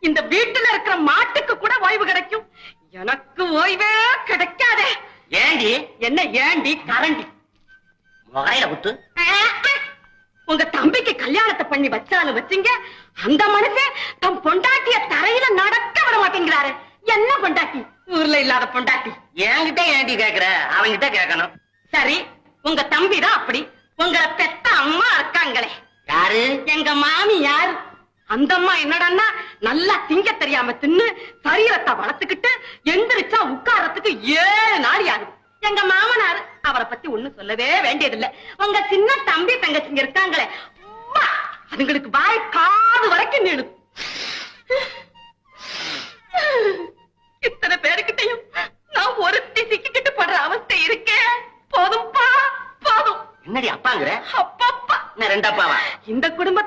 இந்த வீட்டுல இருக்கிற மாட்டுக்கு கூட ஓய்வு கிடைக்கும், எனக்கு ஓய்வே கிடைக்காதே. ஏண்டி? என்ன ஏண்டி? கரண்டி முகையில குத்து. உங்க தம்பிக்கு கல்யாணத்தை பண்ணி வச்சாலும் வச்சுங்க, அந்த மனுஷன் தம் பொண்டாட்டிய தரையில நடக்க விட மாட்டேங்கிறாரு. என்ன பொண்டாட்டி? ஊர்ல இல்லாத பொண்டாட்டி. என்கிட்ட ஏண்டி கேக்குற? அவங்கிட்ட கேட்கணும். சரி, உங்க தம்பிதான் அப்படி. உங்களை பெத்த அம்மா இருக்காங்களே, யாரு? எங்க மாமியார். அந்த அம்மா என்னடான்னா நல்லா திங்க தெரியாம தின்னு சரீரத்தை வளர்த்துக்கிட்டு எந்திரிச்சா உட்காரத்துக்கு 7 நாள் ஆகுது. எங்க மாமனார் அவரை பத்தி ஒண்ணும் சொல்லவே வேண்டியதில்லை. உங்க சின்ன தம்பி தங்கச்சிங்க இருக்காங்களே, அதுங்களுக்கு வாய் காது வரைக்கும் நீளும். இத்தனை பேருக்கிட்டையும் நான் ஒருத்தி சிக்கிக்கிட்டு படுற அவஸ்தை இருக்கேன். போதும்பா போதும். என்னடி அப்பாங்கிற? அப்பப்பா, ரெண்டப்பாவா? இந்த குடும்ப